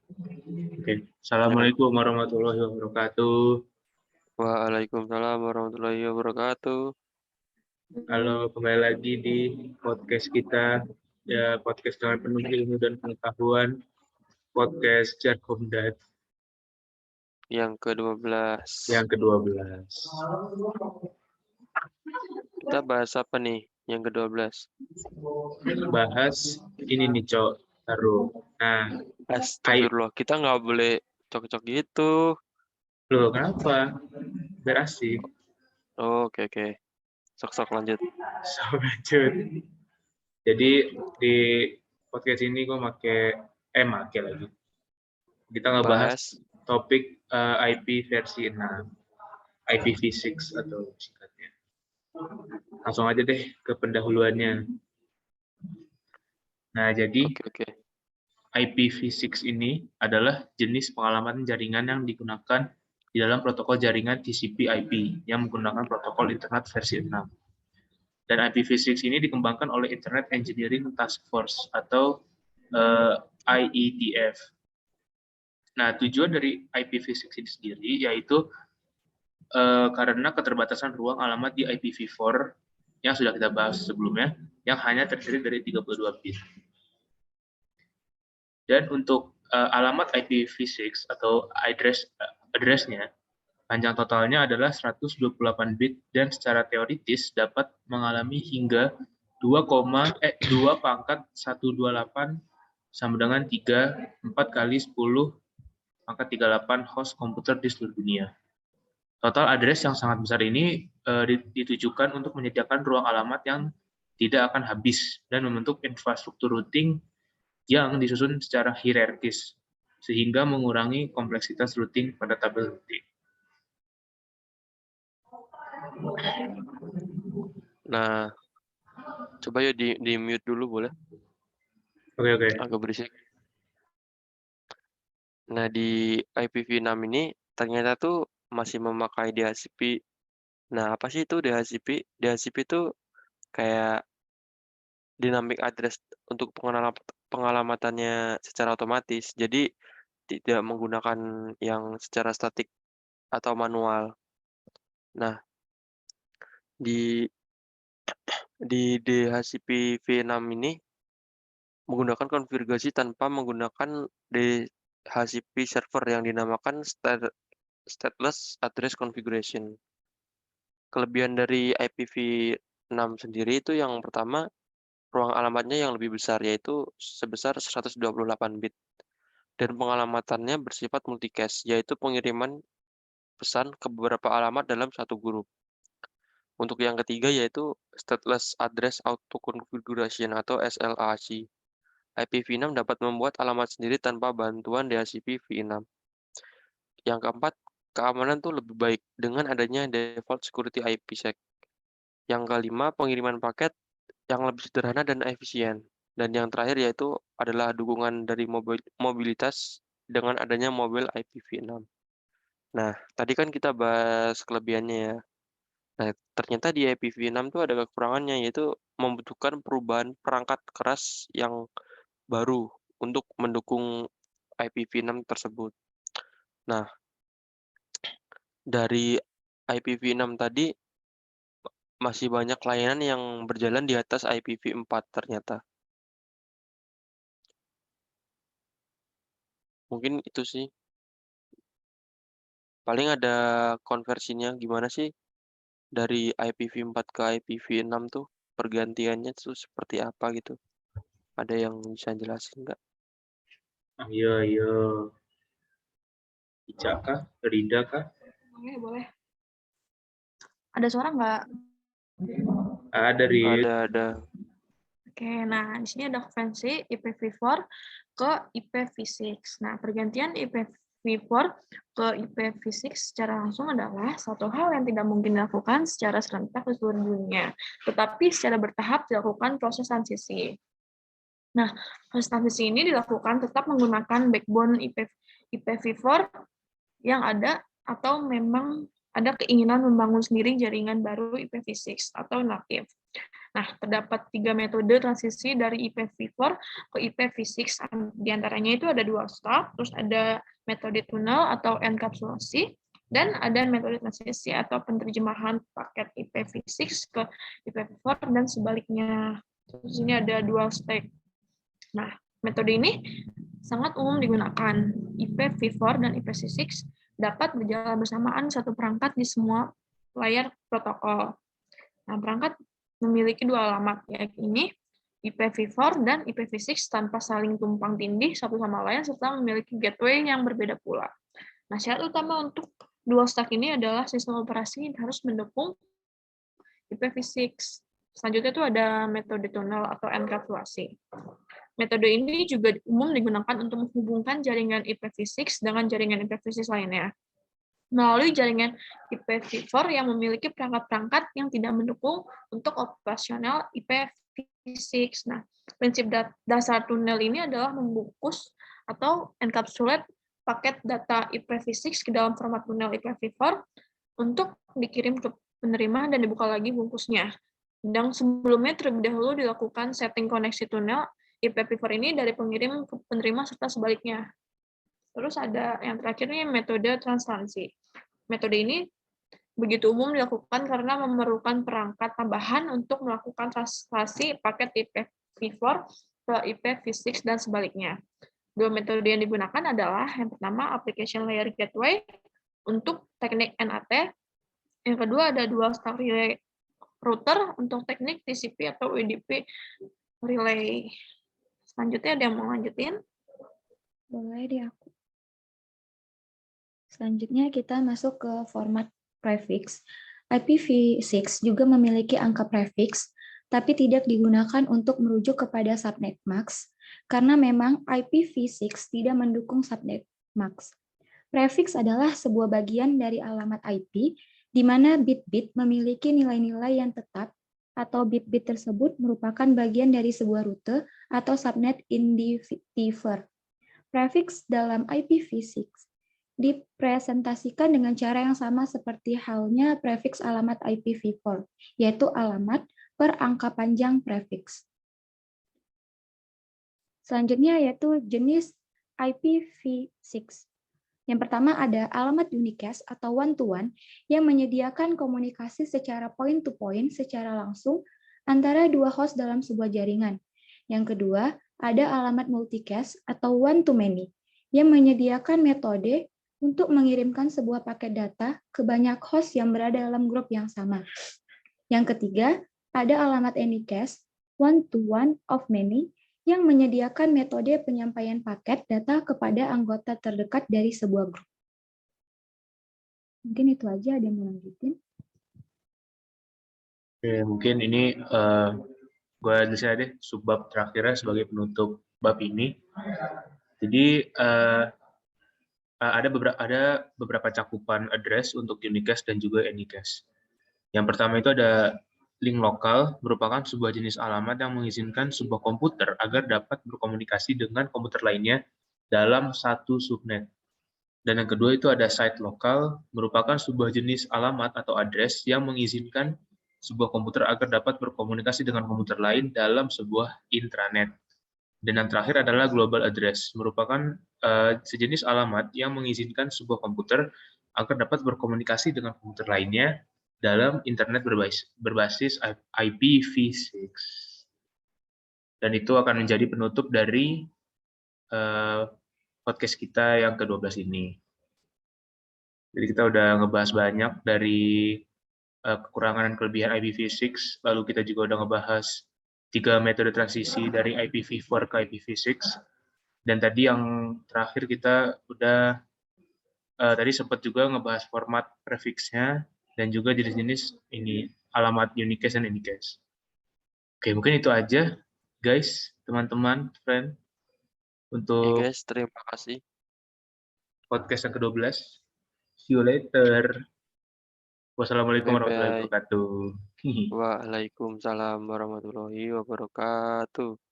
Oke. Assalamualaikum warahmatullahi wabarakatuh. Waalaikumsalam warahmatullahi wabarakatuh. Halo, kembali lagi di podcast kita, ya podcast dengan penuh ilmu dan pengetahuan, podcast Jarkomdat Yang ke-12. yang ke-12. Kita bahas apa nih? Yang ke-12. Bahas ini nih, Cok. Taruh. Nah, Astagfirullah, kita nggak boleh cocok gitu. loh, kenapa? Biar asik. Oh, oke. Sok-sok lanjut. So, lanjut. Jadi, di podcast ini gue make lagi. Kita ngebahas Bahas topik IP versi 6. IPv6 atau singkatnya. Langsung aja deh ke pendahuluannya. Nah, jadi oke. IPv6 ini adalah jenis pengalaman jaringan yang digunakan di dalam protokol jaringan TCP/IP yang menggunakan protokol internet versi 6. Dan IPv6 ini dikembangkan oleh Internet Engineering Task Force atau IETF. Nah, tujuan dari IPv6 ini sendiri yaitu karena keterbatasan ruang alamat di IPv4 yang sudah kita bahas sebelumnya, yang hanya terdiri dari 32 bit. Dan untuk alamat IPv6 atau address-nya, panjang totalnya adalah 128 bit dan secara teoritis dapat mengalami hingga 2 pangkat 128 sama dengan 4 kali 10 pangkat 38 host komputer di seluruh dunia. Total address yang sangat besar ini ditujukan untuk menyediakan ruang alamat yang tidak akan habis dan membentuk infrastruktur routing yang disusun secara hierarkis, sehingga mengurangi kompleksitas routing pada tabel routing. Nah, coba ya di mute dulu boleh? Oke. Agak berisik. Nah, di IPv6 ini ternyata tuh masih memakai DHCP. Nah, apa sih itu DHCP? DHCP itu kayak dynamic address untuk pengalamatannya secara otomatis. Jadi tidak menggunakan yang secara statik atau manual. Nah, di DHCP v6 ini menggunakan konfigurasi tanpa menggunakan DHCP server yang dinamakan stateless address configuration. Kelebihan dari IPv6 sendiri itu yang pertama, ruang alamatnya yang lebih besar, yaitu sebesar 128 bit. Dan pengalamannya bersifat multicast, yaitu pengiriman pesan ke beberapa alamat dalam satu grup. Untuk yang ketiga yaitu Stateless Address Auto Configuration atau SLAC. IPv6 dapat membuat alamat sendiri tanpa bantuan DHCP v6. Yang keempat, keamanan tuh lebih baik dengan adanya default security IPsec. Yang kelima, pengiriman paket yang lebih sederhana dan efisien. Dan yang terakhir yaitu adalah dukungan dari mobilitas dengan adanya mobile IPv6. Nah, tadi kan kita bahas kelebihannya ya. Nah, ternyata di IPv6 tuh ada kekurangannya, yaitu membutuhkan perubahan perangkat keras yang baru untuk mendukung IPv6 tersebut. Nah, dari IPv6 tadi masih banyak layanan yang berjalan di atas IPv4 ternyata. Mungkin itu sih. Paling ada konversinya gimana sih dari IPv4 ke IPv6 tuh pergantiannya tuh seperti apa gitu. Ada yang bisa jelasin nggak? Ayo. Ica kah? Rida kah? Boleh. Ada suara nggak? Ada, Rid. Ada. Oke, nah di sini ada konversi IPv4 ke IPv6. Nah, pergantian IPv4 ke IPv6 secara langsung adalah satu hal yang tidak mungkin dilakukan secara serentak di seluruh dunia, tetapi secara bertahap dilakukan proses transisi. Nah, proses transisi ini dilakukan tetap menggunakan backbone IPv4 yang ada atau memang ada keinginan membangun sendiri jaringan baru IPv6 atau native. Nah, terdapat 3 metode transisi dari IPv4 ke IPv6. Di antaranya itu ada dual stack, terus ada metode tunnel atau enkapsulasi, dan ada metode transisi atau penerjemahan paket IPv6 ke IPv4 dan sebaliknya. Terus ini ada dual stack. Nah, metode ini sangat umum digunakan. IPv4 dan IPv6 dapat berjalan bersamaan satu perangkat di semua layar protokol. Nah, perangkat memiliki dua alamat, yaitu ini IPv4 dan IPv6 tanpa saling tumpang tindih satu sama lain serta memiliki gateway yang berbeda pula. Nah, syarat utama untuk dual stack ini adalah sistem operasi harus mendukung IPv6. Selanjutnya itu ada metode tunnel atau enkapsulasi. Metode ini juga umum digunakan untuk menghubungkan jaringan IPv6 dengan jaringan IPv6 lainnya melalui jaringan IPv4 yang memiliki perangkat-perangkat yang tidak mendukung untuk operasional IPv6. Nah, prinsip dasar tunnel ini adalah membungkus atau encapsulate paket data IPv6 ke dalam format tunnel IPv4 untuk dikirim ke penerima dan dibuka lagi bungkusnya. Dan sebelumnya terlebih dahulu dilakukan setting koneksi tunnel IPv4 ini dari pengirim ke penerima serta sebaliknya. Terus ada yang terakhir nih metode translasi. Metode ini begitu umum dilakukan karena memerlukan perangkat tambahan untuk melakukan translasi paket IPv4 ke IPv6 dan sebaliknya. Dua metode yang digunakan adalah yang pertama application layer gateway untuk teknik NAT, yang kedua ada dual stack relay router untuk teknik TCP atau UDP relay. Selanjutnya ada yang mau lanjutin? Boleh deh aku. Selanjutnya kita masuk ke format prefix. IPv6 juga memiliki angka prefix, tapi tidak digunakan untuk merujuk kepada subnet mask, karena memang IPv6 tidak mendukung subnet mask. Prefix adalah sebuah bagian dari alamat IP, di mana bit-bit memiliki nilai-nilai yang tetap, atau bit-bit tersebut merupakan bagian dari sebuah rute atau subnet individer. Prefix dalam IPv6 dipresentasikan dengan cara yang sama seperti halnya prefix alamat IPv4, yaitu alamat per angka panjang prefix. Selanjutnya yaitu jenis IPv6. Yang pertama ada alamat unicast atau one-to-one yang menyediakan komunikasi secara point-to-point secara langsung antara dua host dalam sebuah jaringan. Yang kedua, ada alamat multicast atau one-to-many yang menyediakan metode untuk mengirimkan sebuah paket data ke banyak host yang berada dalam grup yang sama. Yang ketiga, ada alamat anycast, one-to-one of many, yang menyediakan metode penyampaian paket data kepada anggota terdekat dari sebuah grup. Mungkin itu aja, ada yang mau lanjutin? Oke, mungkin ini gue bisa deh subbab terakhirnya sebagai penutup bab ini. Jadi ada beberapa cakupan address untuk unicast dan juga anycast. Yang pertama itu ada link lokal, merupakan sebuah jenis alamat yang mengizinkan sebuah komputer agar dapat berkomunikasi dengan komputer lainnya dalam satu subnet. Dan yang kedua itu ada site lokal, merupakan sebuah jenis alamat atau address yang mengizinkan sebuah komputer agar dapat berkomunikasi dengan komputer lain dalam sebuah intranet. Dan yang terakhir adalah global address, merupakan sejenis alamat yang mengizinkan sebuah komputer agar dapat berkomunikasi dengan komputer lainnya dalam internet berbasis IPv6. Dan itu akan menjadi penutup dari podcast kita yang ke-12 ini. Jadi kita udah ngebahas banyak dari kekurangan dan kelebihan IPv6, lalu kita juga udah ngebahas 3 metode transisi dari IPv4 ke IPv6. Dan tadi yang terakhir kita udah tadi sempat juga ngebahas format prefixnya dan juga jenis-jenis ini alamat unicast dan anycast. Oke, mungkin itu aja guys, teman-teman, friend, untuk guys, terima kasih. podcast yang ke-12. See you later. Wassalamualaikum warahmatullahi wabarakatuh. Waalaikumsalam warahmatullahi wabarakatuh.